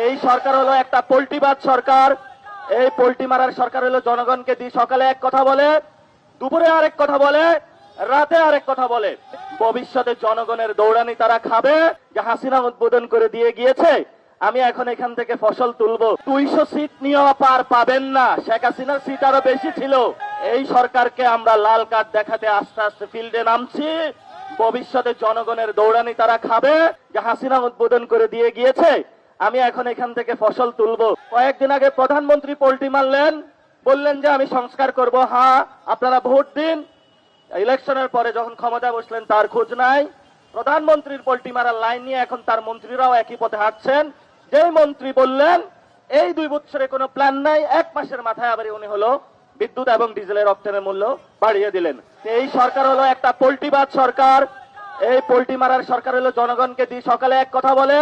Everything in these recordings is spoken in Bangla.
এই সরকার হলো একটা পোল্টিবাজ সরকার। এই পোল্টি মারার সরকার হলো জনগণকে দিয়ে সকালে এক কথা বলে, দুপুরে আরেক কথা বলে, রাতে আরেক কথা বলে। ভবিষ্যতে জনগণের দৌড়ানি তারা খাবে। যে হাসিনা উদ্বোধন করে দিয়ে গিয়েছে, আমি এখন এখান থেকে ফসল তুলবো। 200 সিট নিয়েও পার পাবেন না। শেখ হাসিনার সিট আরো বেশি ছিল। এই সরকারকে আমরা লাল কার্ড দেখাতে আস্তে আস্তে ফিল্ডে নামছি। ভবিষ্যতে জনগণের দৌড়ানি তারা খাবে। যে হাসিনা উদ্বোধন করে দিয়ে গিয়েছে, আমি এখন এখান থেকে ফসল তুলবো। কয়েকদিন আগে প্রধানমন্ত্রী পোল্টি মারলেন, বললেন যে আমি সংস্কার করব। হ্যাঁ, আপনারা ভোট দিন। ইলেকশনের পরে যখন ক্ষমতা বসলেন তার খোঁজ নাই। প্রধানমন্ত্রীর পোল্টি মারার লাইন নিয়ে এখন তার মন্ত্রীরাও একই পথে হাঁটছেন। যেই মন্ত্রী বললেন এই 2 বছরে কোনো প্ল্যান নাই, 1 মাসের মাথায় আবার উনি হলো বিদ্যুৎ এবং ডিজেলের রপ্তানির মূল্য বাড়িয়ে দিলেন। এই সরকার হলো একটা পোল্টিবাজ সরকার। এই পোল্টি মারার সরকার হলো জনগণকে দিয়ে সকালে এক কথা বলে,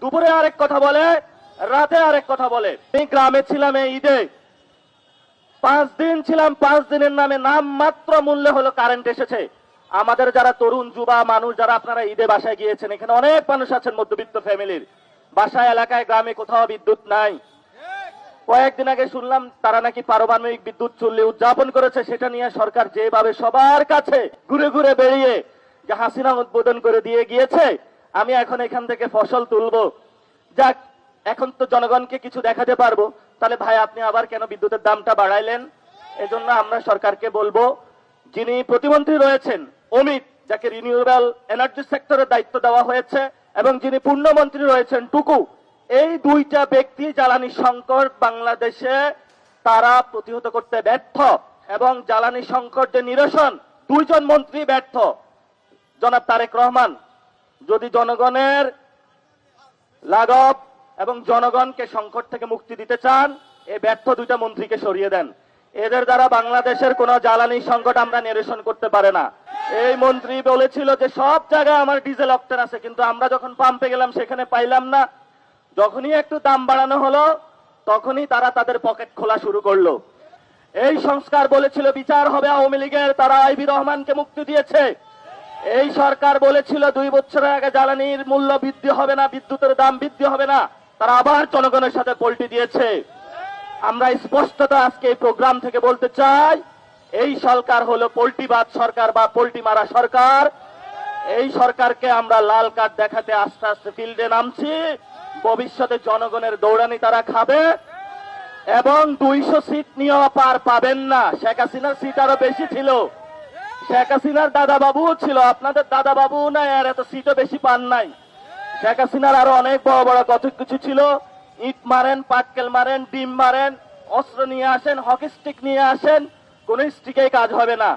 দুপুরে আরেক কথা বলে, রাতে আরেক কথা বলে। আমি গ্রামে ছিলাম এই ঈদে, 5 দিন ছিলাম। 5 দিনের নামে নাম মাত্র মূল্যে হলো কারেন্ট এসেছে। আমাদের যারা তরুণ যুবা মানুষ, যারা আপনারা ঈদে বাসায় গিয়েছেন, এখানে অনেক মানুষ আছেন মধ্যবিত্ত ফ্যামিলির। বাসায় এলাকায় গ্রামে কোথাও বিদ্যুৎ নাই। কয়েকদিন আগে শুনলাম তারা নাকি পারমাণবিক বিদ্যুৎ চুল্লি উদযাপন করেছে। সেটা নিয়ে সরকার যেভাবে সবার কাছে ঘুরে ঘুরে বেরিয়ে যে হাসিনা উদ্বোধন করে দিয়ে গিয়েছে, আমি এখন এখান থেকে ফসল তুলবো। যাক, এখন তো জনগণকে কিছু দেখাতে পারবো। তাহলে ভাই আপনি আবার কেন বিদ্যুতের দামটা বাড়াইলেন? এজন্য আমরা সরকারকে বলবো, যিনি প্রতিমন্ত্রী রয়েছেন অমিত, যাকে রিনিউয়েবল এনার্জি সেক্টরের দায়িত্ব দেওয়া হয়েছে, এবং যিনি পূর্ণমন্ত্রী রয়েছেন টুকু, এই 2টা ব্যক্তি জ্বালানি সংকট বাংলাদেশে তারা প্রতিহত করতে ব্যর্থ, এবং জ্বালানি সংকট যে নিরসন 2 জন মন্ত্রী ব্যর্থ। জনাব তারেক রহমান, যদি জনগণের লাঘব এবং জনগণকে সংকট থেকে মুক্তি দিতে চান, এই ব্যর্থ 2টা মন্ত্রীকে সরিয়ে দেন। এদের দ্বারা বাংলাদেশের কোনো জ্বালানি সংকট আমরা নিরসন করতে পারে না। এই মন্ত্রী বলেছিল যে সব জায়গায় আমার ডিজেল অক্টেন আছে, কিন্তু আমরা যখন পাম্পে গেলাম সেখানে পাইলাম না। যখনই একটু দাম বাড়ানো হলো তখনই তারা তাদের পকেট খোলা শুরু করলো। এই সংস্কার বলেছিল বিচার হবে আওয়ামী লীগের, তারা আইবি রহমানকে মুক্তি দিয়েছে। এই সরকার বলেছিল 2 বছর আগে জ্বালানির মূল্য বৃদ্ধি হবে না, বিদ্যুতের দাম বৃদ্ধি হবে না, তারা আবার জনগণের সাথে পল্টি দিয়েছে। আমরা স্পষ্টত আজকে এই প্রোগ্রাম থেকে বলতে চাই, এই সরকার হলো পোল্টিবাজ সরকার বা পোল্টি মারা সরকার। এই সরকারকে আমরা লাল কার্ড দেখাতে আস্তে আস্তে ফিল্ডে নামছি। ভবিষ্যতে জনগণের দৌড়ানি তারা খাবে, এবং 200 সিট নিয়েও পার পাবেন না। শেখ হাসিনার সিট আরো বেশি ছিল। শেখ হাসিনার দাদা বাবুও ছিল, আপনাদের দাদা বাবু নাই, আর এত সিটও বেশি পান নাই। শেখ হাসিনার আরো অনেক বড় বড় কত কিছু ছিল। ইট মারেন, পাটকেল মারেন, ডিম মারেন, অস্ত্র নিয়ে আসেন, হকি স্টিক নিয়ে আসেন, কোন স্টিকেই কাজ হবে না।